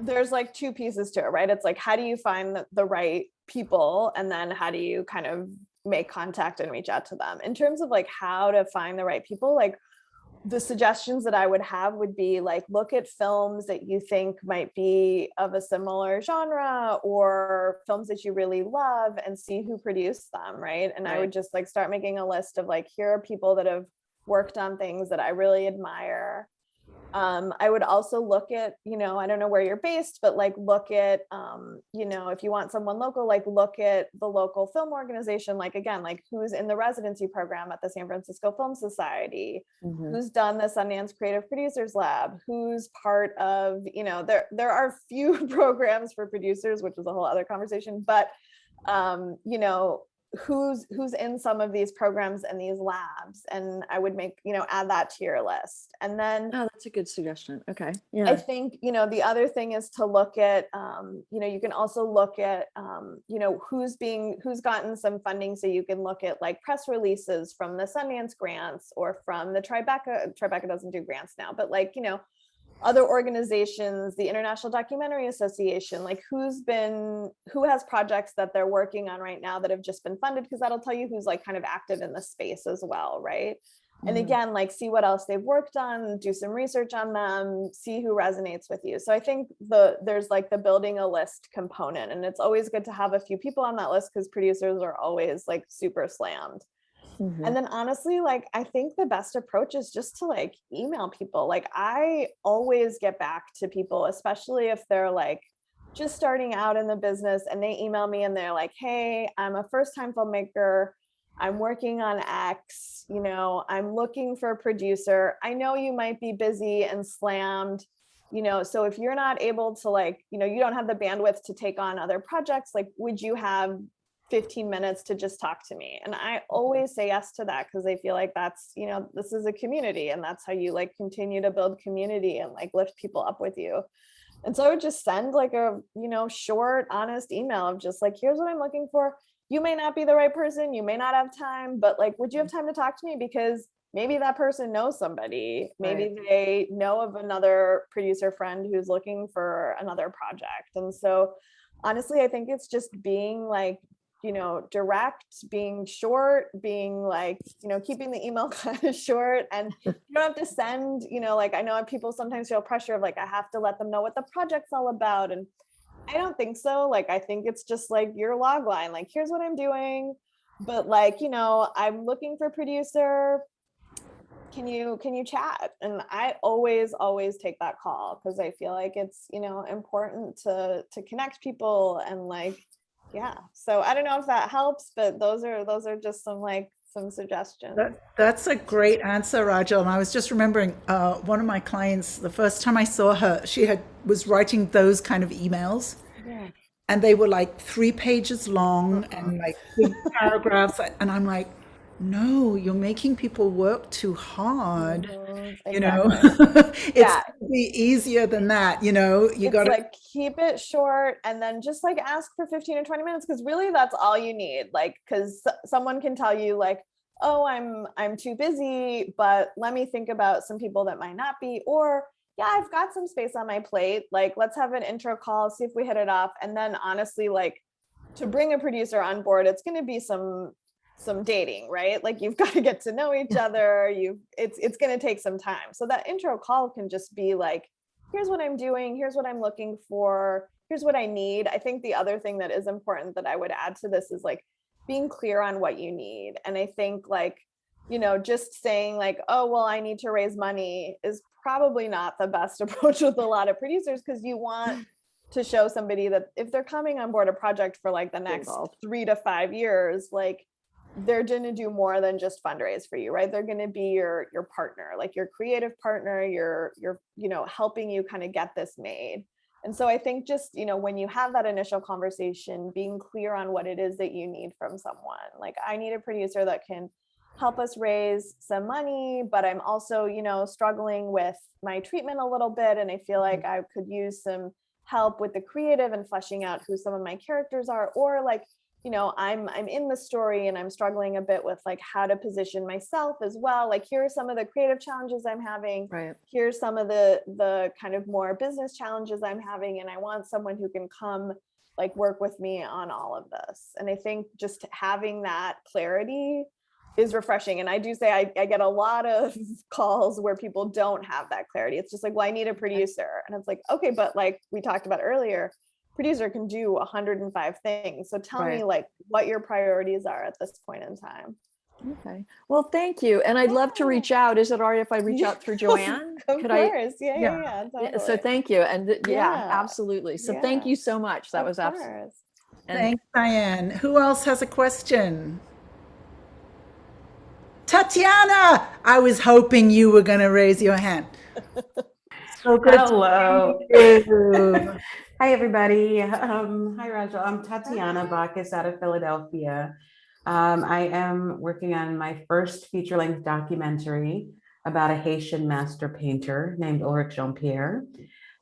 B: there's like two pieces to it, right? It's like, how do you find the right people? And then how do you kind of make contact and reach out to them? In terms of like how to find the right people, like, the suggestions that I would have would be like, look at films that you think might be of a similar genre, or films that you really love, and see who produced them, right? And I would just like start making a list of like, here are people that have worked on things that I really admire. I would also look at, I don't know where you're based, but like look at, if you want someone local, like look at the local film organization, like again, like who's in the residency program at the San Francisco Film Society, who's done the Sundance Creative Producers Lab, who's part of, there are few programs for producers, which is a whole other conversation, but who's in some of these programs and these labs, and I would make, add that to your list. And then
C: that's a good suggestion. Okay.
B: I think, the other thing is to look at, you can also look at, who's gotten some funding. So you can look at like press releases from the Sundance grants, or from the Tribeca doesn't do grants now, but like, other organizations, the International Documentary Association, like who has projects that they're working on right now that have just been funded, because that'll tell you who's like kind of active in the space as well, right? And again, like see what else they've worked on, do some research on them, see who resonates with you. So I think there's like the building a list component, and it's always good to have a few people on that list, because producers are always like super slammed. And then honestly, like, I think the best approach is just to like email people. Like, I always get back to people, especially if they're like just starting out in the business and they email me and they're like, hey, I'm a first-time filmmaker. I'm working on X, I'm looking for a producer. I know you might be busy and slammed, so if you're not able to like, you don't have the bandwidth to take on other projects, like, would you have 15 minutes to just talk to me? And I always say yes to that, because I feel like that's, this is a community, and that's how you like continue to build community and like lift people up with you. And so I would just send like a, short, honest email of just like, here's what I'm looking for. You may not be the right person, you may not have time, but like, would you have time to talk to me? Because maybe that person knows somebody, maybe they know of another producer friend who's looking for another project. And so honestly, I think it's just being like, direct, being short, being like, keeping the email kind of short. And you don't have to send, like, I know people sometimes feel pressure of like, I have to let them know what the project's all about. And I don't think so. Like, I think it's just like your log line, like, here's what I'm doing, but like, I'm looking for a producer. Can you chat? And I always take that call, because I feel like it's, important to connect people and like, yeah. So I don't know if that helps, but those are just some suggestions.
A: That's a great answer, Rajal. And I was just remembering one of my clients, the first time I saw her, she was writing those kind of emails.
B: Yeah.
A: And they were like 3 pages long and like big paragraphs. And I'm like, No, you're making people work too hard. You know,
B: Exactly.
A: it's
B: Yeah.
A: gonna be easier than that. You know, you
B: It's
A: got to,
B: like keep it short and then just like ask for 15 or 20 minutes because really that's all you need. Like, because someone can tell you like, oh, I'm too busy, but let me think about some people that might not be, or yeah, I've got some space on my plate. Like, let's have an intro call, see if we hit it off. And then honestly, like to bring a producer on board, it's going to be some dating, right? Like you've got to get to know each other. It's going to take some time. So that intro call can just be like, here's what I'm doing, here's what I'm looking for, here's what I need. I think the other thing that is important that I would add to this is like being clear on what you need. And I think like, just saying like, oh, well, I need to raise money is probably not the best approach with a lot of producers because you want to show somebody that if they're coming on board a project for like the next 3 to 5 years, like they're going to do more than just fundraise for you, right? They're going to be your partner, like your creative partner, your helping you kind of get this made. And so I think just, when you have that initial conversation, being clear on what it is that you need from someone. Like I need a producer that can help us raise some money, but I'm also, struggling with my treatment a little bit. And I feel like I could use some help with the creative and fleshing out who some of my characters are, or like, I'm in the story and I'm struggling a bit with like how to position myself as well. Like here are some of the creative challenges I'm having.
C: Right.
B: Here's some of the kind of more business challenges I'm having. And I want someone who can come like work with me on all of this. And I think just having that clarity is refreshing. And I do say I get a lot of calls where people don't have that clarity. It's just like, well, I need a producer. And it's like, okay, but like we talked about earlier, producer can do 105 things. So tell me like what your priorities are at this point in time.
C: Okay. Well, thank you. And I'd love to reach out. Is it all right if I reach out through Joanne?
B: Of course. Yeah. Totally.
C: So thank you. And absolutely. So thank you so much. That was absolutely.
A: Thanks, Diane. Who else has a question? Tatiana, I was hoping you were going to raise your hand.
D: So good. Hello. Hi, everybody. Hi, Rajal. I'm Tatiana Bacchus out of Philadelphia. I am working on my first feature-length documentary about a Haitian master painter named Ulrich Jean-Pierre.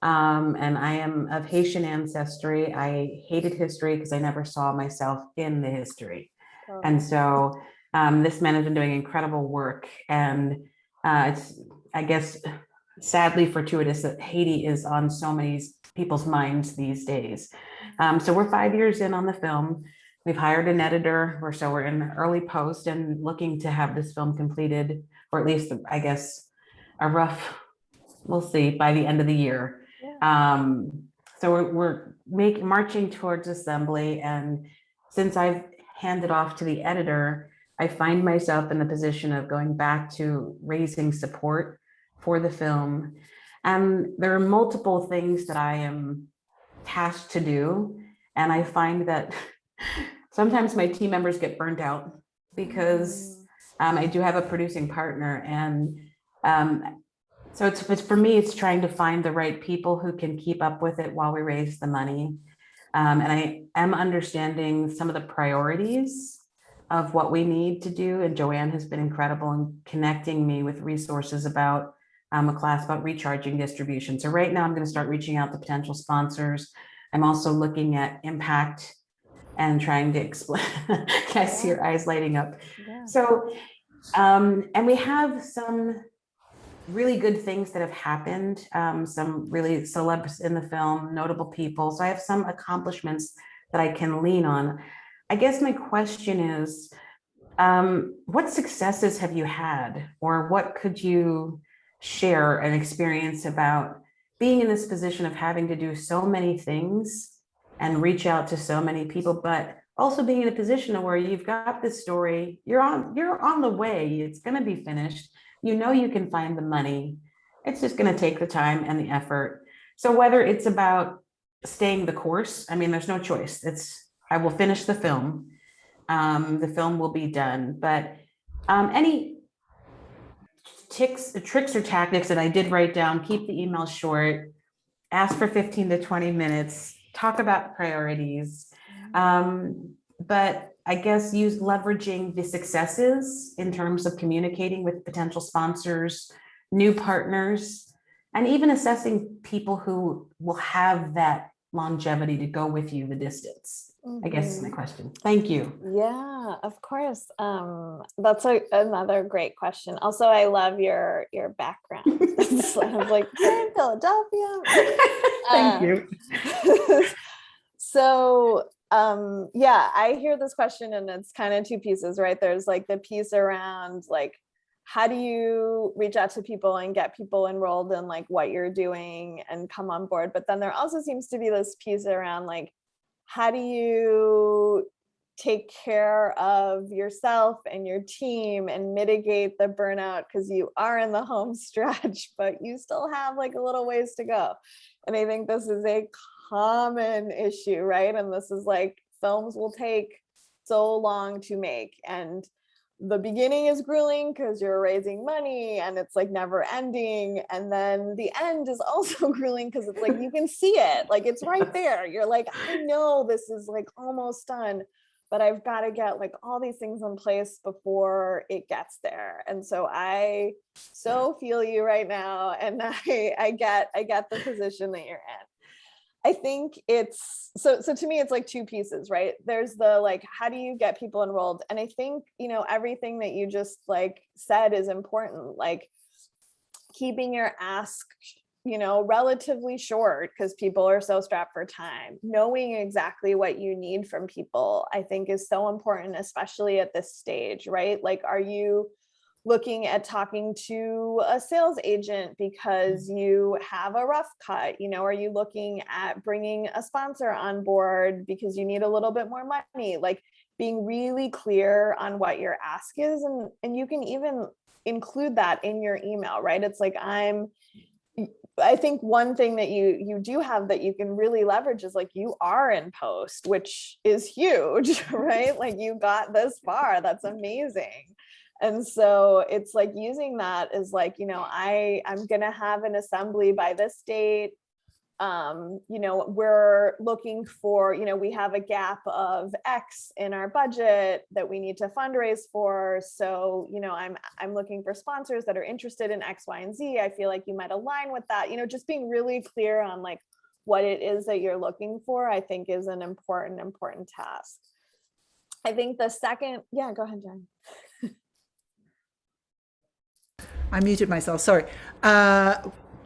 D: And I am of Haitian ancestry. I hated history because I never saw myself in the history. And so this man has been doing incredible work. And it's, I guess, sadly fortuitous that Haiti is on so many people's minds these days. So we're 5 years in on the film. We've hired an editor, so we're in early post and looking to have this film completed, or at least, I guess, a rough, we'll see, by the end of the year. So we're marching towards assembly. And since I've handed off to the editor, I find myself in the position of going back to raising support for the film. And there are multiple things that I am tasked to do. And I find that sometimes my team members get burnt out because I do have a producing partner. And so it's for me, it's trying to find the right people who can keep up with it while we raise the money. And I am understanding some of the priorities of what we need to do. And Joanne has been incredible in connecting me with resources about a class about recharging distribution. So right now I'm going to start reaching out to potential sponsors. I'm also looking at impact and trying to explain. I see your eyes lighting up. So, and we have some really good things that have happened. Some really celebs in the film, notable people. So I have some accomplishments that I can lean on. I guess my question is, what successes have you had, or what could you share an experience about being in this position of having to do so many things and reach out to so many people, but also being in a position where you've got this story, you're on the way, it's going to be finished, you can find the money, it's just going to take the time and the effort. So whether it's about staying the course, I mean, there's no choice, I will finish the film, will be done, but any tricks or tactics that I did write down: keep the email short, ask for 15 to 20 minutes, talk about priorities. But I guess use leveraging the successes in terms of communicating with potential sponsors, new partners, and even assessing people who will have that longevity to go with you the distance. I guess is my question. Thank you.
B: Yeah, of course. That's another great question. Also, I love your background. It's I was like, I'm in Philadelphia.
D: Thank you.
B: So, yeah, I hear this question and it's kind of two pieces, right? There's like the piece around like, how do you reach out to people and get people enrolled in like what you're doing and come on board? But then there also seems to be this piece around like, how do you take care of yourself and your team and mitigate the burnout because you are in the home stretch, but you still have like a little ways to go. And I think this is a common issue, right? And this is like films will take so long to make, and the beginning is grueling because you're raising money and it's like never ending, and then the end is also grueling because it's like you can see it, like it's right there, you're like, I know this is like almost done, but I've got to get like all these things in place before it gets there. And so I so feel you right now, and I get the position that you're in. I think it's so to me, it's like two pieces, right? There's the like, how do you get people enrolled? And I think, everything that you just like said is important, like keeping your ask, relatively short because people are so strapped for time. Knowing exactly what you need from people, I think is so important, especially at this stage, right? Like, are you looking at talking to a sales agent because you have a rough cut? Are you looking at bringing a sponsor on board because you need a little bit more money? Like being really clear on what your ask is, and you can even include that in your email, right? It's like I think one thing that you do have that you can really leverage is like you are in post, which is huge, right? Like you got this far, that's amazing. And so it's like using that as like, I'm going to have an assembly by this date. We're looking for, we have a gap of X in our budget that we need to fundraise for. So, I'm looking for sponsors that are interested in X, Y, and Z. I feel like you might align with that, just being really clear on like what it is that you're looking for, I think is an important task. I think the second, yeah, go ahead, Jen.
A: I muted myself, sorry.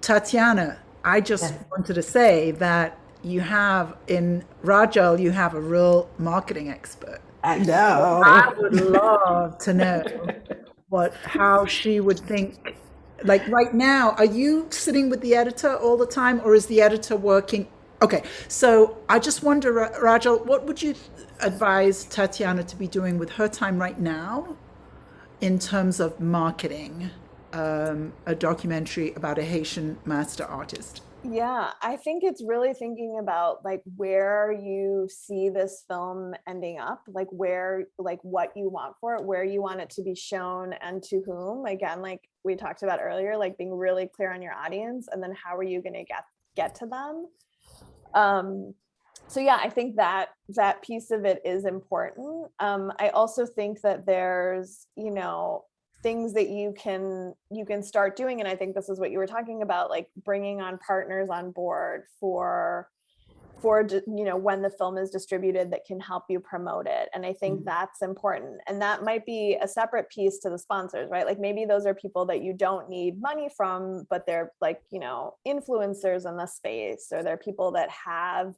A: Tatiana, I just wanted to say that you have in Rajal, you have a real marketing expert.
D: I know.
A: I would love to know how she would think. Like right now, are you sitting with the editor all the time, or is the editor working? Okay, so I just wonder, Rajal, what would you advise Tatiana to be doing with her time right now in terms of marketing a documentary about a Haitian master artist?
B: Yeah, I think it's really thinking about like where you see this film ending up, like where, like what you want for it, where you want it to be shown and to whom. Again, like we talked about earlier, like being really clear on your audience, and then how are you going to get to them? So yeah, I think that piece of it is important. I also think that there's, things that you can start doing. And I think this is what you were talking about, like bringing on partners on board for when the film is distributed that can help you promote it. And I think that's important. And that might be a separate piece to the sponsors, right? Like maybe those are people that you don't need money from, but they're like, influencers in the space, or they're people that have,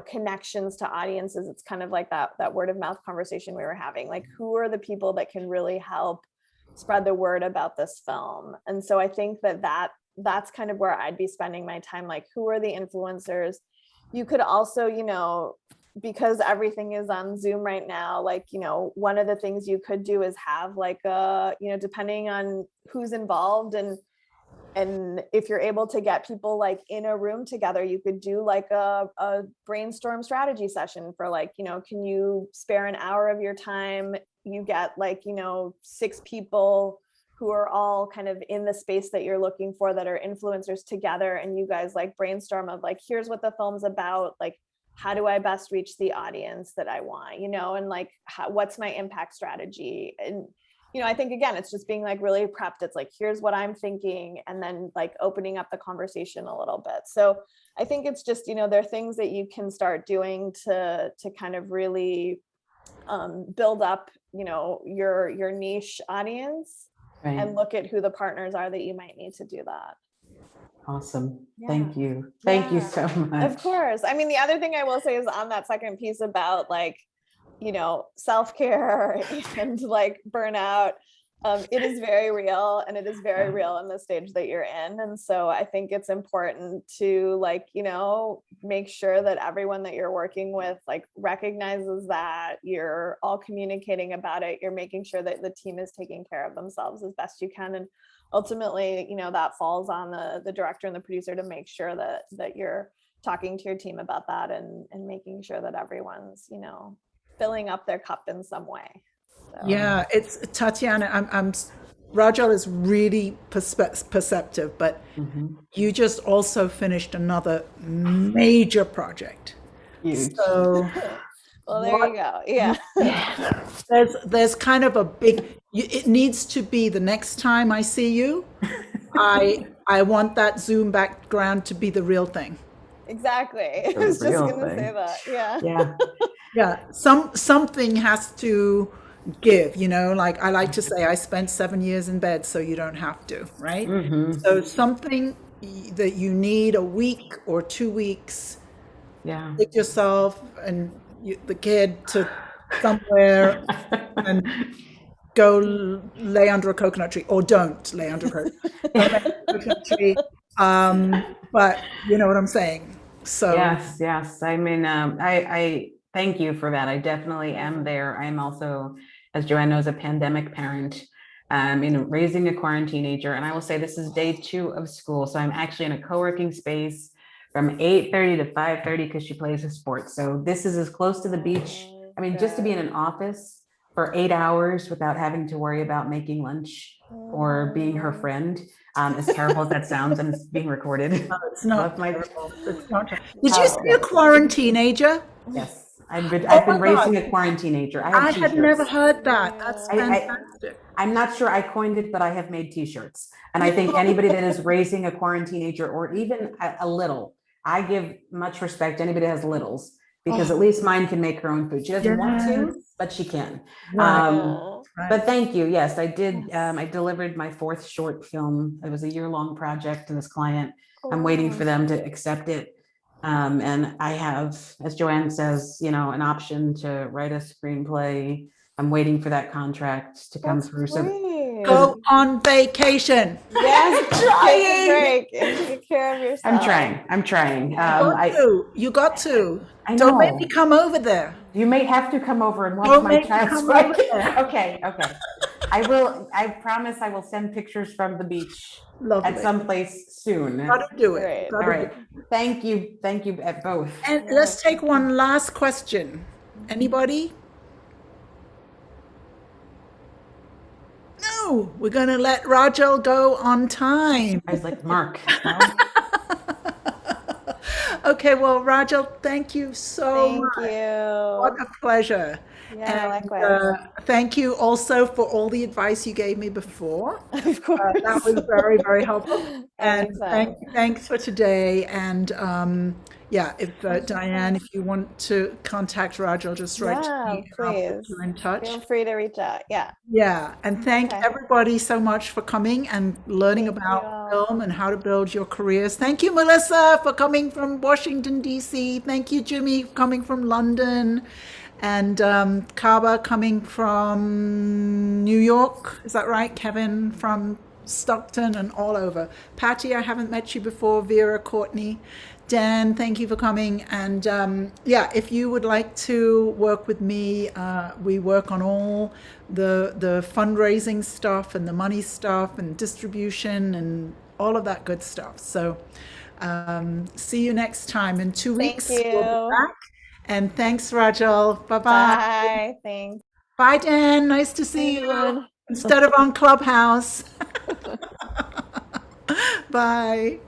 B: connections to audiences. It's kind of like that word of mouth conversation we were having, like who are the people that can really help spread the word about this film. And so I think that's kind of where I'd be spending my time. Like, who are the influencers? You could also, because everything is on Zoom right now, like, one of the things you could do is have like depending on who's involved and if you're able to get people like in a room together, you could do like a brainstorm strategy session for like, can you spare an hour of your time? You get like, 6 people who are all kind of in the space that you're looking for that are influencers together. And you guys like brainstorm of like, here's what the film's about. Like, how do I best reach the audience that I want, and like, what's my impact strategy? And, I think, again, it's just being like really prepped. It's like, here's what I'm thinking, and then like opening up the conversation a little bit. So I think it's just, there are things that you can start doing to kind of really build up, your niche audience,
D: Right.
B: and look at who the partners are that you might need to do that.
D: Awesome.
B: Yeah.
D: Thank you. Thank you so much.
B: Of course. I mean, the other thing I will say is on that second piece about like, self-care and like burnout, it is very real, and it is very real in the stage that you're in. And so I think it's important to like, make sure that everyone that you're working with like recognizes that, you're all communicating about it, you're making sure that the team is taking care of themselves as best you can. And ultimately, that falls on the director and the producer to make sure that you're talking to your team about that, and making sure that everyone's, filling up their cup in some way. So.
A: Yeah, it's Tatiana. I'm Rajal is really perceptive, but you just also finished another major project.
D: Huge.
A: So,
B: well, there you go. Yeah.
A: There's kind of a big. It needs to be the next time I see you. I want that Zoom background to be the real thing.
B: Exactly. I was just gonna say that. Yeah.
D: Yeah.
A: Yeah. Something has to give, like I like to say, I spent 7 years in bed, so you don't have to, right? So something that you need a week or 2 weeks, take yourself and the kid to somewhere and go lay under a coconut tree, or don't lay under a coconut tree. But you know what I'm saying? So
D: yes. I mean, I thank you for that. I definitely am there. I'm also, as Joanne knows, a pandemic parent, raising a quarantine teenager. And I will say this is day 2 of school. So I'm actually in a co-working space from 8:30 to 5:30 because she plays a sport. So this is as close to the beach. I mean, just to be in an office for 8 hours without having to worry about making lunch or being her friend, as terrible as that sounds, and it's being recorded.
A: No, it's not terrible. It's not. Did you see a quarantine teenager?
D: Yes. I've been raising a quarantine teenager.
A: I had never heard that. That's fantastic.
D: I'm not sure I coined it, but I have made t-shirts. And I think anybody that is raising a quarantine teenager, or even a little, I give much respect to anybody that has littles, because at least mine can make her own food. She doesn't want to, but she can. But thank you. Yes, I did. I delivered my 4th short film. It was a year-long project to this client. I'm waiting for them to accept it. And I have, as Joanne says, an option to write a screenplay. I'm waiting for that contract to come through. So
A: go on vacation.
B: Yes, take a break and take care of yourself.
D: I'm trying.
A: You got to.
D: I know.
A: Don't make me come over there.
D: You may have to come over and watch my child's work. Okay. I will. I promise I will send pictures from the beach at some place soon.
A: Gotta do it.
D: All right. Thank you at both.
A: And let's take one last question. Anybody? No, we're gonna let Rajal go on time.
D: I was like, Mark. No?
A: Okay, well, Rajal, thank you so much.
B: Thank you.
A: What a pleasure.
B: Yeah, likewise.
A: Thank you also for all the advice you gave me before.
B: Of course.
A: That was very, very helpful. And thanks for today. And if Diane, if you want to contact Rajal, just write to me.
B: Please.
A: I'll put you in touch.
B: Feel free to reach out. Yeah.
A: Yeah. And thank everybody so much for coming and learning about film and how to build your careers. Thank you, Melissa, for coming from Washington, D.C. Thank you, Jimmy, for coming from London. And Kaba coming from New York. Is that right? Kevin from Stockton and all over. Patty, I haven't met you before. Vera, Courtney. Dan, thank you for coming. And if you would like to work with me, we work on all the fundraising stuff and the money stuff and distribution and all of that good stuff. So see you next time. In 2 weeks,
B: Thank you.
A: We'll be back. And thanks, Rajal. Bye-bye.
B: Bye. Thanks.
A: Bye, Dan. Nice to see you. Instead of on Clubhouse. Bye.